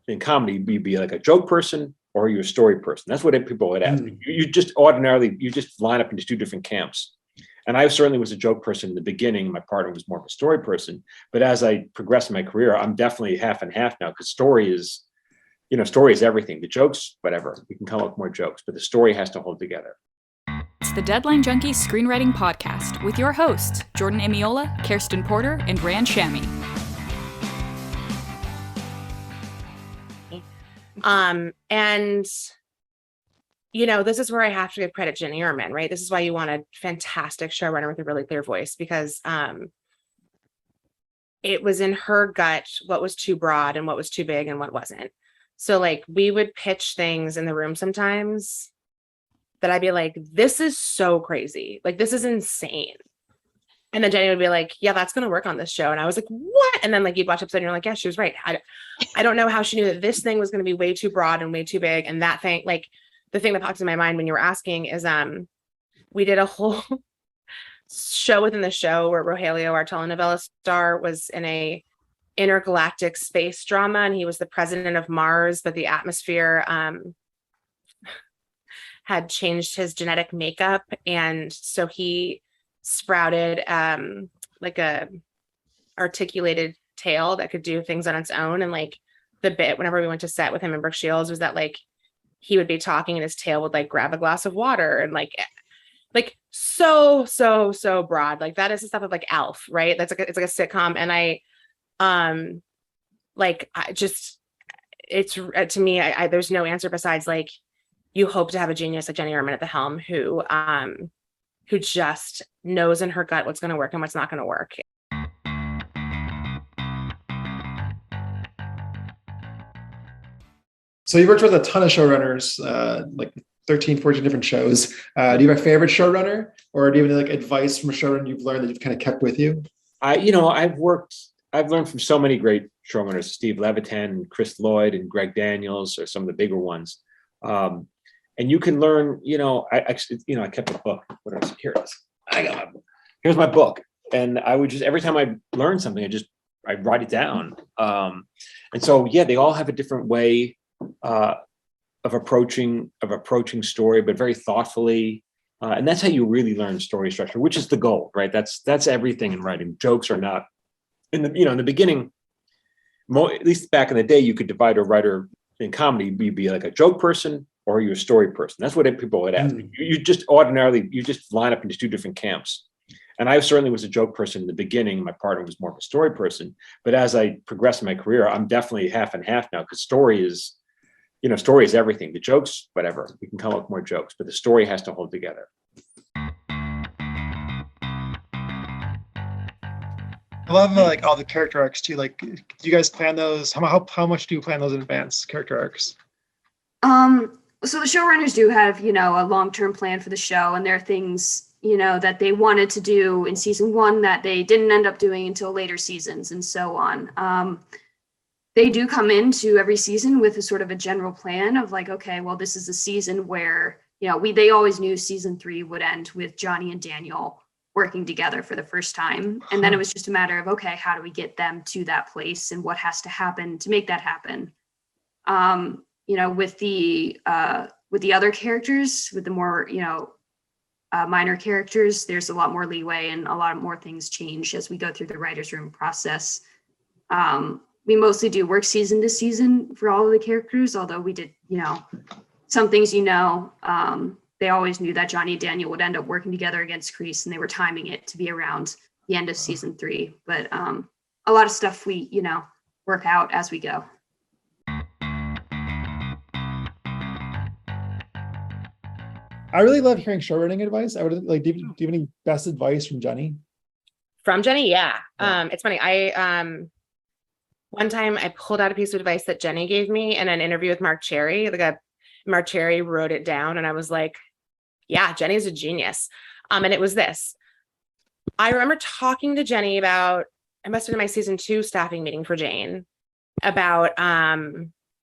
in comedy, you'd be like a joke person or you're a story person. That's what people would ask. You just line up into two different camps. And I certainly was a joke person in the beginning. My partner was more of a story person. But as I progressed in my career, I'm definitely half and half now, because story is everything. The jokes, whatever, we can come up with more jokes, but the story has to hold together. It's the Deadline Junkies Screenwriting Podcast with your hosts, Jordan Amiola, Kirsten Porter, and Rand Shami. And this is where I have to give credit to Jenny Ehrman, right? This is why you want a fantastic showrunner with a really clear voice, because it was in her gut what was too broad and what was too big and what wasn't. So like we would pitch things in the room sometimes that I'd be like, this is so crazy. Like, this is insane. And then Jenny would be like, yeah, that's going to work on this show. And I was like, what? And then like you'd watch episode and you're like, yeah, she was right. I don't know how she knew that this thing was going to be way too broad and way too big. And that thing, like the thing that pops in my mind when you were asking is, we did a whole show within the show where Rogelio, our telenovela star, was in a intergalactic space drama, and he was the president of Mars, but the atmosphere had changed his genetic makeup, and so he sprouted like a articulated tail that could do things on its own. And like the bit whenever we went to set with him in Brooke Shields was that like he would be talking and his tail would like grab a glass of water, and like so broad. Like that is the stuff of like Alf, right? It's like a sitcom. And to me, there's no answer besides like, you hope to have a genius like Jenny Ehrman at the helm who just knows in her gut what's going to work and what's not going to work. So you worked with a ton of showrunners, like 13, 14 different shows. Do you have a favorite showrunner, or do you have any like advice from a showrunner you've learned that you've kind of kept with you? I've learned from so many great showrunners, Steve Levitan, Chris Lloyd, and Greg Daniels are some of the bigger ones. And you can learn, I kept a book. Here it is. I got my book. Here's my book. And I would just, every time I learn something, I write it down. And so, yeah, they all have a different way of approaching story, but very thoughtfully. And that's how you really learn story structure, which is the goal, right? That's everything in writing. Jokes are not in the beginning, at least back in the day, you could divide a writer in comedy, you'd be like a joke person or you're a story person. That's what people would ask. You just line up into two different camps. And I certainly was a joke person in the beginning. My partner was more of a story person. But as I progressed in my career, I'm definitely half and half now, because story is everything. The jokes, whatever, we can come up with more jokes, but the story has to hold together. I love like all the character arcs too. Like, do you guys plan those? How much do you plan those in advance, character arcs? So the showrunners do have, a long-term plan for the show, and there are things, that they wanted to do in season one that they didn't end up doing until later seasons and so on. They do come into every season with a sort of a general plan of like, okay, well, this is a season where, they always knew season 3 would end with Johnny and Daniel working together for the first time. And then it was just a matter of, okay, how do we get them to that place and what has to happen to make that happen? With the other characters, with the more, minor characters, there's a lot more leeway and a lot more things change as we go through the writer's room process. We mostly do work season to season for all of the characters, although we did, some things, they always knew that Johnny and Daniel would end up working together against Kreese, and they were timing it to be around the end of season 3. But a lot of stuff we, work out as we go. I really love hearing showrunning advice. I would like, do you have any best advice from Jenny? From Jenny, yeah. It's funny. One time I pulled out a piece of advice that Jenny gave me in an interview with Mark Cherry. Mark Cherry wrote it down, and I was like, yeah, Jenny's a genius. And it was this. I remember talking to Jenny about, I must have been in my season 2 staffing meeting for Jane, about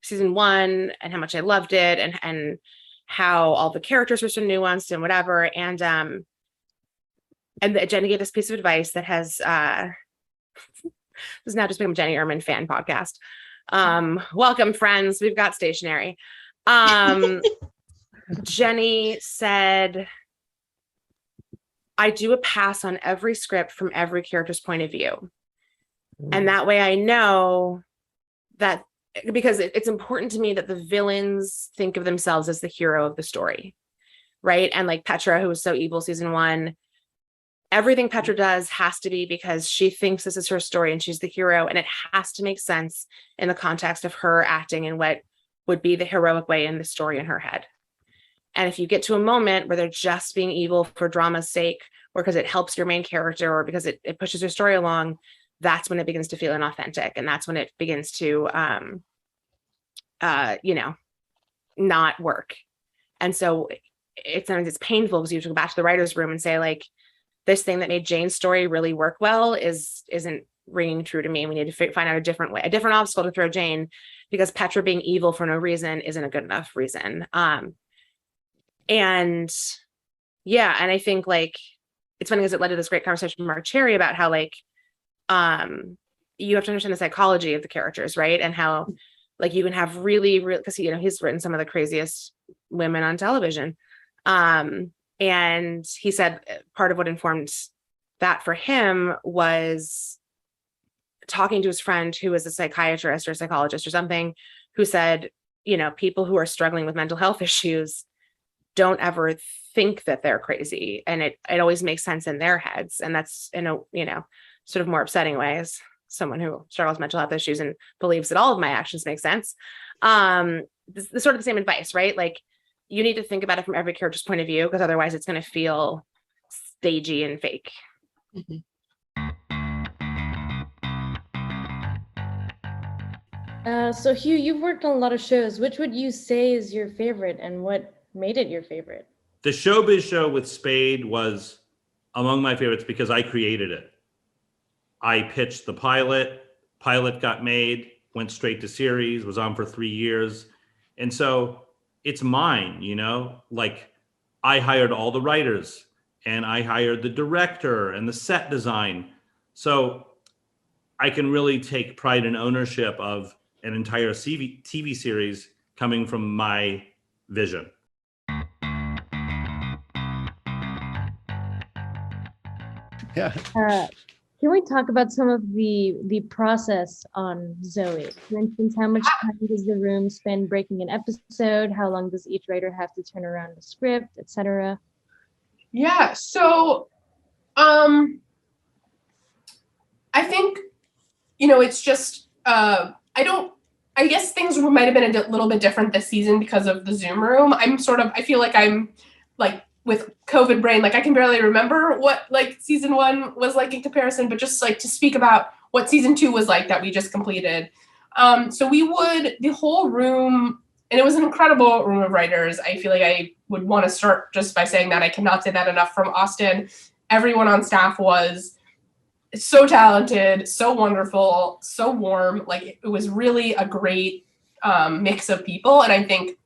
season 1 and how much I loved it, and how all the characters were so nuanced and whatever. And Jenny gave this piece of advice that has this has now just become a Jenny Ehrman fan podcast. Welcome, friends. We've got stationery. Jenny said, I do a pass on every script from every character's point of view. And that way I know that, because it's important to me that the villains think of themselves as the hero of the story, right? And like Petra, who was so evil season 1, everything Petra does has to be because she thinks this is her story and she's the hero, and it has to make sense in the context of her acting in what would be the heroic way in the story in her head. And if you get to a moment where they're just being evil for drama's sake, or because it helps your main character, or because it pushes your story along, that's when it begins to feel inauthentic. And that's when it begins to, not work. And so sometimes it's painful because you have to go back to the writer's room and say, like, this thing that made Jane's story really work well isn't ringing true to me. And we need to find out a different way, a different obstacle to throw Jane, because Petra being evil for no reason isn't a good enough reason. And I think, like, it's funny because it led to this great conversation with Mark Cherry about how, like, you have to understand the psychology of the characters, right? And how, like, you can have really, because he's written some of the craziest women on television. And he said part of what informed that for him was talking to his friend who was a psychiatrist or psychologist or something, who said, people who are struggling with mental health issues don't ever think that they're crazy, and it always makes sense in their heads. And that's in a sort of more upsetting ways, someone who struggles with mental health issues and believes that all of my actions make sense. This sort of the same advice, right? Like, you need to think about it from every character's point of view, because otherwise it's going to feel stagey and fake. Mm-hmm. So Hugh, you've worked on a lot of shows. Which would you say is your favorite, and what made it your favorite? The Showbiz Show with Spade was among my favorites because I created it. I pitched the pilot got made, went straight to series, was on for 3 years. And so it's mine, like, I hired all the writers and I hired the director and the set design. So I can really take pride and ownership of an entire TV series coming from my vision. Yeah. Can we talk about some of the process on Zoe? For instance, how much time does the room spend breaking an episode? How long does each writer have to turn around the script, etc.? Yeah, so I think, it's just, I guess things might have been a little bit different this season because of the Zoom room. I feel like I'm like, with COVID brain, like, I can barely remember what, like, season 1 was like in comparison, but just, like, to speak about what season 2 was like that we just completed. So the whole room, and it was an incredible room of writers. I feel like I would want to start just by saying that. I cannot say that enough. From Austin, everyone on staff was so talented, so wonderful, so warm. Like, it was really a great mix of people. And I think,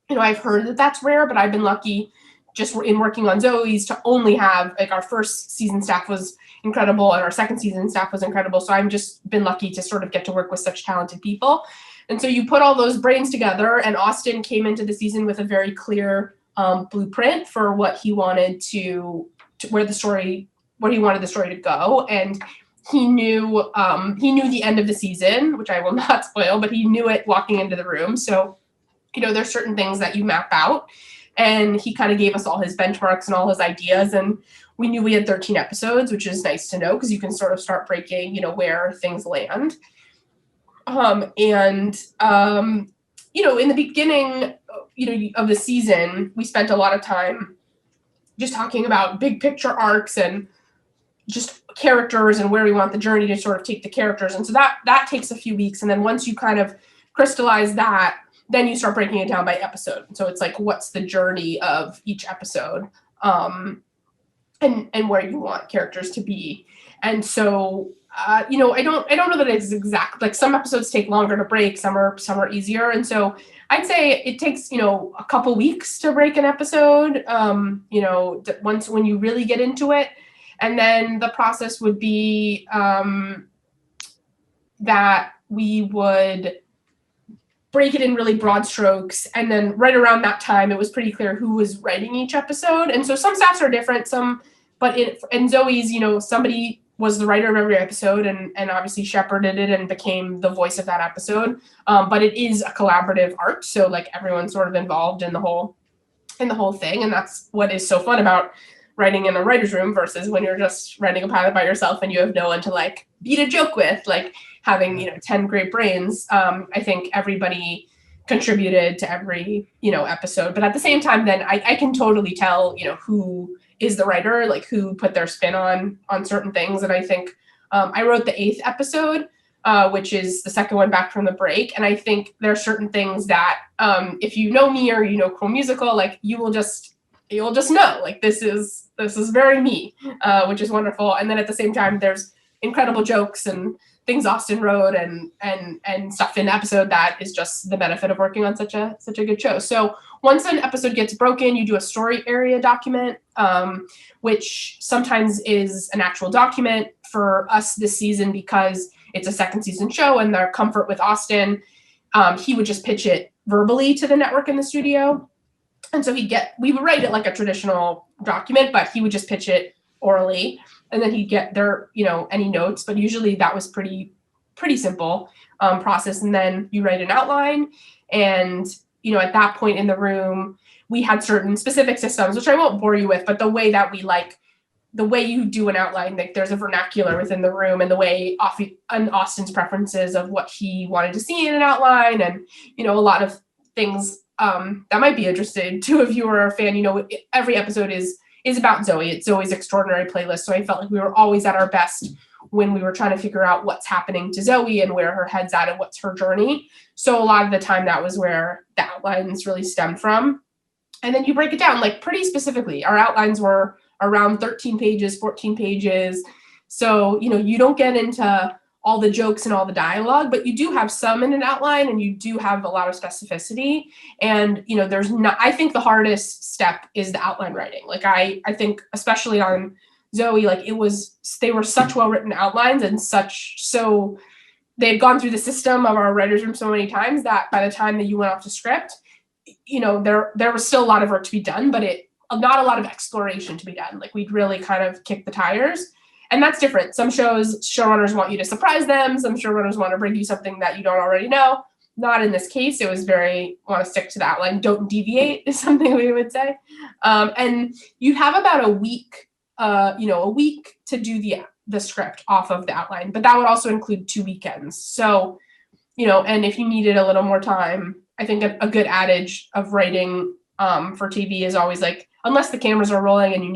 I've heard that that's rare, but I've been lucky just in working on Zoe's to only have, like, our first season staff was incredible and our second season staff was incredible. So I've just been lucky to sort of get to work with such talented people. And so you put all those brains together, and Austin came into the season with a very clear blueprint for what he wanted where he wanted the story to go. And he knew the end of the season, which I will not spoil, but he knew it walking into the room. So, there's certain things that you map out. And he kind of gave us all his benchmarks and all his ideas. And we knew we had 13 episodes, which is nice to know because you can sort of start breaking, where things land. In the beginning, of the season, we spent a lot of time just talking about big picture arcs and just characters and where we want the journey to sort of take the characters. And so that takes a few weeks. And then once you kind of crystallize that, then you start breaking it down by episode. So it's like, what's the journey of each episode, and where you want characters to be. And so, I don't know that it's exact. Like, some episodes take longer to break, some are easier. And so I'd say it takes, a couple weeks to break an episode, when you really get into it. And then the process would be that we would break it in really broad strokes. And then right around that time, it was pretty clear who was writing each episode. And so some staffs are different, but in Zoe's, somebody was the writer of every episode and obviously shepherded it and became the voice of that episode. But it is a collaborative art. So like everyone's sort of involved in the whole thing. And that's what is so fun about writing in a writer's room versus when you're just writing a pilot by yourself and you have no one to like beat a joke with, like having, 10 great brains. I think everybody contributed to every, episode, but at the same time, then I can totally tell, who is the writer, like who put their spin on certain things. And I think I wrote the 8th episode, which is the second one back from the break. And I think there are certain things that if you know me or Cruel Musical, like you'll just know, like this is very me, which is wonderful. And then at the same time, there's incredible jokes and things Austin wrote and stuff in the episode that is just the benefit of working on such a good show. So once an episode gets broken, you do a story area document, which sometimes is an actual document. For us this season, because it's a second season show and their comfort with Austin, he would just pitch it verbally to the network in the studio. And so we would write it like a traditional document, but he would just pitch it orally. And then he'd get their, any notes, but usually that was pretty simple process. And then you write an outline. And, at that point in the room, we had certain specific systems, which I won't bore you with, but the way that the way you do an outline, like there's a vernacular within the room and the way Austin's preferences of what he wanted to see in an outline. And, a lot of things that might be interesting to a viewer or a fan. Every episode is about Zoe. It's Zoe's extraordinary playlist. So I felt like we were always at our best when we were trying to figure out what's happening to Zoe and where her head's at and what's her journey. So a lot of the time that was where the outlines really stemmed from. And then you break it down like pretty specifically. Our outlines were around 13 pages, 14 pages. So, you don't get into all the jokes and all the dialogue, but you do have some in an outline and you do have a lot of specificity. And, I think the hardest step is the outline writing. Like I think especially on Zoe, like they were such well-written outlines and so they'd gone through the system of our writer's room so many times that by the time that you went off to script, there was still a lot of work to be done, but not a lot of exploration to be done. Like we'd really kind of kick the tires. And that's different. Some showrunners want you to surprise them. Some showrunners want to bring you something that you don't already know. Not in this case. It was want to stick to the outline. Don't deviate is something we would say. And you have about a week to do the script off of the outline, but that would also include 2 weekends. So, and if you needed a little more time, I think a good adage of writing for TV is always like, unless the cameras are rolling and it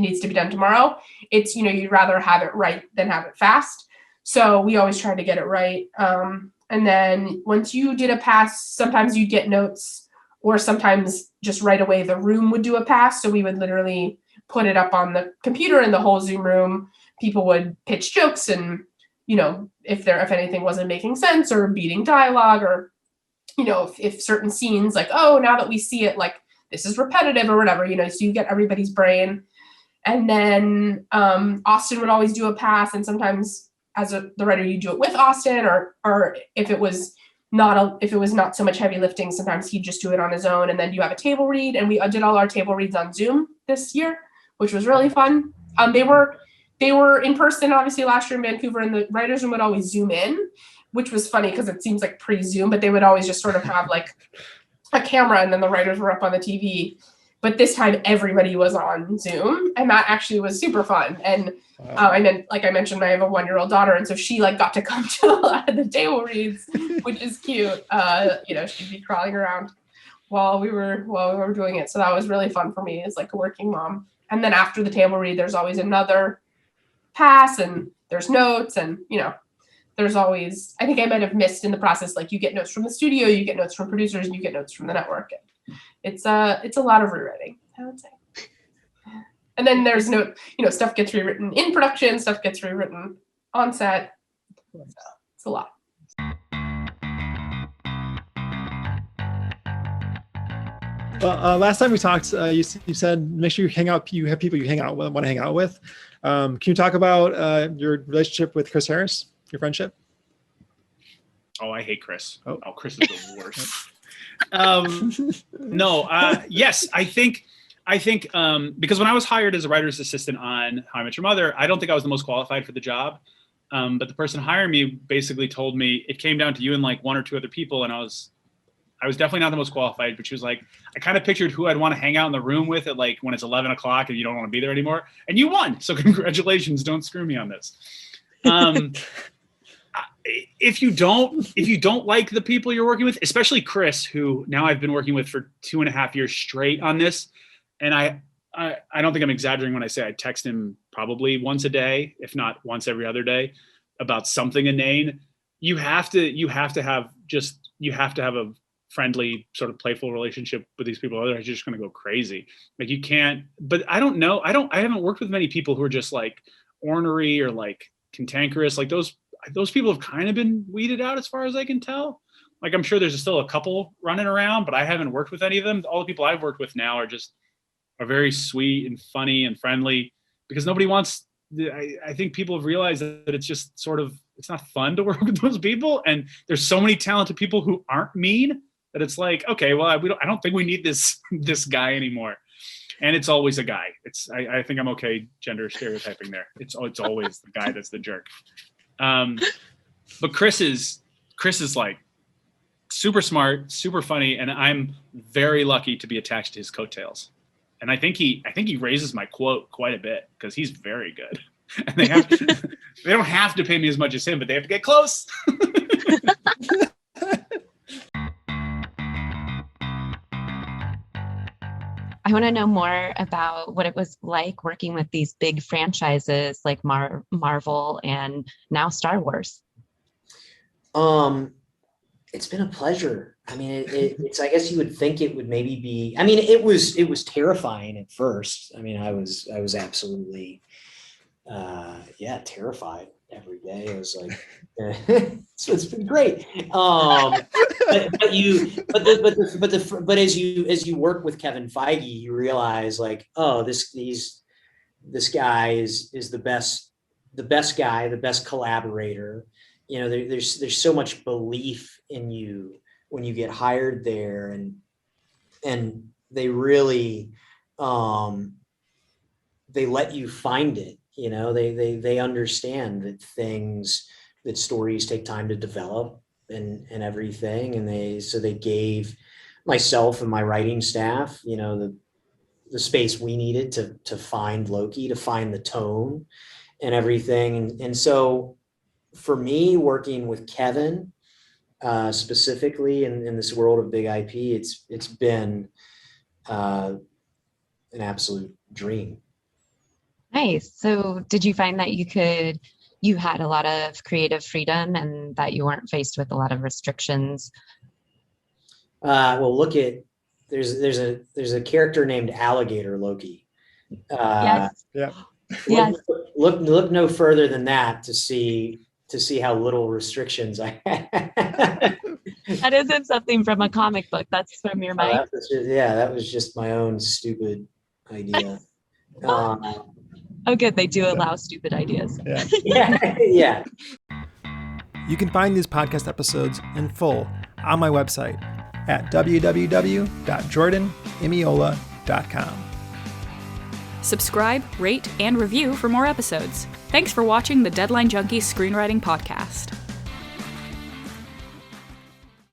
needs to be done tomorrow, it's, you'd rather have it right than have it fast. So we always try to get it right. And then once you did a pass, sometimes you'd get notes, or sometimes just right away the room would do a pass. So we would literally put it up on the computer in the whole Zoom room. People would pitch jokes and, if anything wasn't making sense or beating dialogue, or, if certain scenes like, oh, now that we see it, like this is repetitive or whatever, so you get everybody's brain. And then Austin would always do a pass, and sometimes as the writer, you do it with Austin, or if it was not so much heavy lifting, sometimes he'd just do it on his own. And then you have a table read, and we did all our table reads on Zoom this year, which was really fun. They were in person, obviously, last year in Vancouver, and the writers room would always Zoom in, which was funny because it seems like pre-Zoom, but they would always just sort of have like a camera, and then the writers were up on the TV. But this time everybody was on Zoom, and that actually was super fun. And like I mentioned, I have a 1-year-old daughter, and so she got to come to a lot of the table reads, which is cute. She'd be crawling around while we were doing it. So that was really fun for me as like a working mom. And then after the table read, there's always another pass, and there's notes, and there's always, I think I might have missed in the process, like you get notes from the studio, you get notes from producers, and you get notes from the network. It's a lot of rewriting, I would say. And then there's stuff gets rewritten in production, stuff gets rewritten on set. So it's a lot. Well, last time we talked, you said make sure you have people you want to hang out with. Can you talk about your relationship with Chris Harris, your friendship? Oh, I hate Chris. Oh, Chris is the worst. Yes, I think because when I was hired as a writer's assistant on How I Met Your Mother, I don't think I was the most qualified for the job. But the person hiring me basically told me it came down to you and like one or two other people, and I was definitely not the most qualified. But she was like, I kind of pictured who I'd want to hang out in the room with at like when it's 11 o'clock and you don't want to be there anymore, and you won. So congratulations! Don't screw me on this. If you don't like the people you're working with, especially Chris, who now I've been working with for 2.5 years straight on this, and I don't think I'm exaggerating when I say I text him probably once a day, if not once every other day, about something inane. You have to have a friendly, sort of playful relationship with these people. Otherwise, you're just going to go crazy. Like you can't. But I don't know. I haven't worked with many people who are just like ornery or like cantankerous. Like those people have kind of been weeded out as far as I can tell. Like I'm sure there's still a couple running around, but I haven't worked with any of them. All the people I've worked with now are very sweet and funny and friendly, because nobody wants. I think people have realized that it's just sort of, it's not fun to work with those people. And there's so many talented people who aren't mean that it's like, okay, well, I don't think we need this guy anymore. And it's always a guy. I think I'm okay gender stereotyping there. It's always the guy that's the jerk. But Chris is like super smart, super funny, and I'm very lucky to be attached to his coattails. And I think he raises my quote quite a bit because he's very good. And they don't have to pay me as much as him, but they have to get close. I want to know more about what it was like working with these big franchises like Marvel and now Star Wars. It's been a pleasure. I mean, it's, I guess you would think it would maybe be, I mean, it was terrifying at first. I mean, I was absolutely, terrified every day. I was like, so it's been great. But as you work with Kevin Feige, you realize like, oh, this guy is the best guy, the best collaborator. You know, there's so much belief in you when you get hired there, and they really they let you find it. You know, they understand that stories take time to develop and everything, and they gave myself and my writing staff, you know, the space we needed to find Loki, to find the tone and everything, and so. For me, working with Kevin, specifically in this world of big IP, it's been an absolute dream. Nice. So did you find that you had a lot of creative freedom and that you weren't faced with a lot of restrictions? Well, look at, there's a character named Alligator Loki. Yes. Yeah. Yes. Look no further than that to see how little restrictions I had. That isn't something from a comic book. That's from your mind. That was just my own stupid idea. Oh, good. They do allow stupid ideas. Yeah. You can find these podcast episodes in full on my website at www.jordanemiola.com. Subscribe, rate, and review for more episodes. Thanks for watching the Deadline Junkies Screenwriting Podcast.